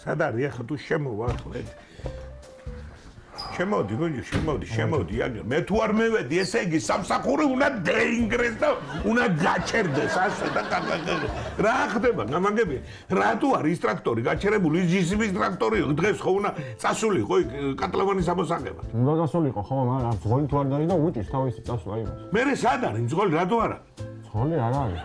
სად არის ახლა თუ შემოვა ახლა შემოდი გონი შემოდი აგერ მე თუ არ მევედი ესე იგი სამსახური უნდა დაინგრეს და უნდა გაჩერდეს ასე და რა ხდება გამაგები რატო არის ტრაქტორი გაჩერებული ჯისიმის ტრაქტორი დღეს ხო უნდა წასულიყო კატლავანის ამოსაღება უნდა გასულიყო ხო მაგრამ ძღოლი თუ არ დაი და უჭის თავისი წასვლა იმას მე სად არის ძღოლი რატო არა ძღოლი არ არის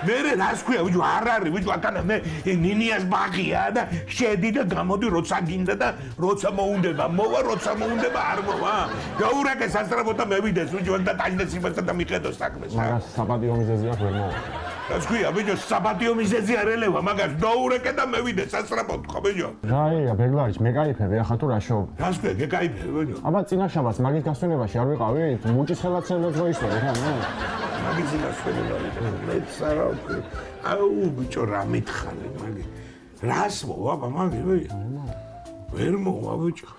მე რას ქვია ბიჭო არ არის ბიჭო აკანა მე ნინიას ბაღია და შედი და გამოდი როცა გინდა და როცა მოუნდება მოვა როცა მოუნდება არ მოვა გაურაკე სასწრაფო და მევიდეს ბიჭო და დაიდეს იმასთან და მიხედოს საქმეს მაგას საპატიო მიზეზია ვერ მოვა რას ქვია ბიჭო საპატიო მიზეზი არ ელევა მაგას დაურეკე და მევიდეს სასწრაფო ხო ბიჭო რაია ბეგლარიც მე кайფები ახლა თუ რა შოუ რას ქვია გეკაიფები ბიჭო აბა წინაშაბათს მაგის გასვენებაში არ ვიყავით მუჭის ხელაცემებს მოისმენე ხა მაგის გასვენება მეც არა აუ ბიჭო რა მითხარი მაგი რას მოვა მაგი ვერ მოვა ბიჭო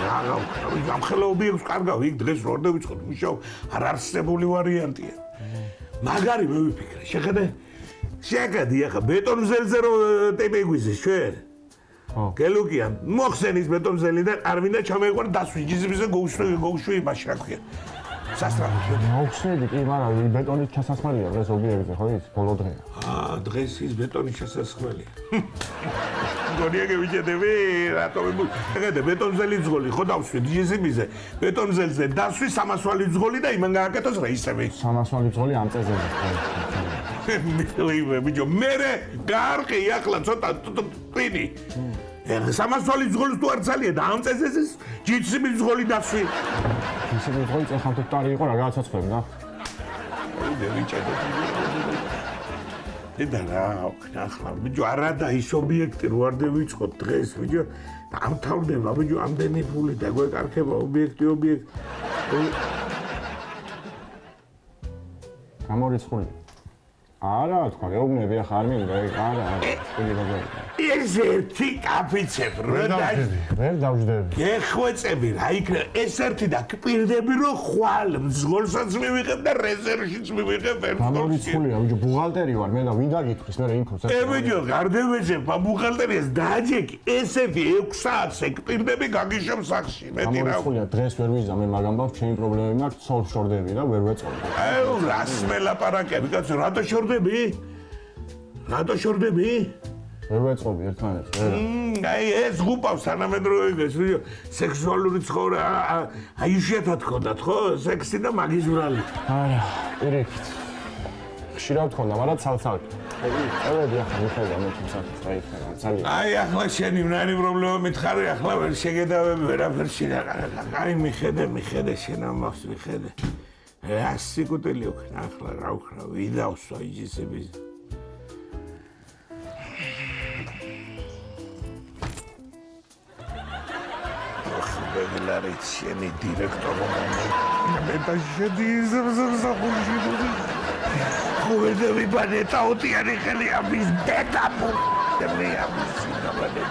რა გავხარ ამ ხელობიებს კარგავ იქ დღეს რორ დავიწყოთ მუშაობ არ არსებული ვარიანტია მაგარი მე ვიფიქრე შეხედე ახლა ბეტონზელზე რო ტიპი გვიზის ჩვენ ხო გელუკია მოხსენის ბეტონზელი და არ მინდა ჩამეიყვარ დასვი ჯიზმის და გოუშვი იმაში რა ქვია სასწრაფო მოხსნედი კი მაგრამ ბეტონის ჩასასხმელია დღეს ობიექტზე ხო ის ბოლო დღეა დღეს ის ბეტონის ჩასასხმელია გონია გევიჭედები რატომ შეხედე ბეტონზელი ძღოლი ხო დავშვი ჯიზიმიზე ბეტონზელზე დასვი სამასვალი ძღოლი და იმან გააკეთოს რეისები სამასვალი ძღოლი ამ წეზე ბიჭო მე გარყი ახლა ცოტა ტვინი სამასვალი ძღოლი თუ არ ძალია და ამ წეზე ჯიზიმის ძღოლი დასვი ჯიზიმის ძღოლი წეხან თუ ტარი იყო რა გააცოცხლებდა და რა ახლა ბიჭო არა და ის ობიექტი რო არ დავიწყოთ დღეს ბიჭო დამთავრდება ბიჭო ამდენი ფული და გვეკარქება ობიექტი გამორიცხული არა თქვა გეუბნები ახლა არ მინდა არა ხული როგორია ეს ერთი კაფიცები ვერ დავждები გეხვეწები რა იქნება ეს ერთი და კპირდები რომ ხვალ მძღოლსაც მივიღებ და რეზერვშიც მივიღებ გამორიცხულია ბიჭო ბუღალტერი ვარ მე და ვინ დაგითხრის მე ინფოს ბიჭო გარდევეძებ ბუღალტერიას დააჯექი ესეთი 6 საათზე კპირდები გაგიშობ სახში მეტი რა გამორიცხულია დღეს ვერ ვიზა მე მაგამ ბავშვ ჩემი პრობლემები მაქვს ცოლ შორდები და ვერ ვეწყობ აუ რას მელაპარაკები კაცო რატო რატო შორდები? ვერ ვეწყობი ერთმანეთს, ვერა. აი ეს გუპავს თანამედროვე ეს სექსუალური ცხოვრება აი შეათად ხონდათ ხო? სექსი და მაგის ვრალი. არა, პირიქით. ხშირად ხონდა, მაგრამ ცალ-ცალკე. წავედი ახლა მიხედა მე თუმცა საერთოდ ძალიან. აი ახლა შენი მნარი პრობლემა მითხარი ახლა ვერ შეგედავები ვერაფერში და აი მიხედე შენ ამას მიხედე. ასი კუტელი ოქნა ახლა რა ვქნა ვიდავსო იჯისების ბეგლარიც შენი დირექტორი მე და შედი ზრზრზახულში ხუედები ბანეტაუტიანი ხელი ამის დედამო და მე ამის სინაბადე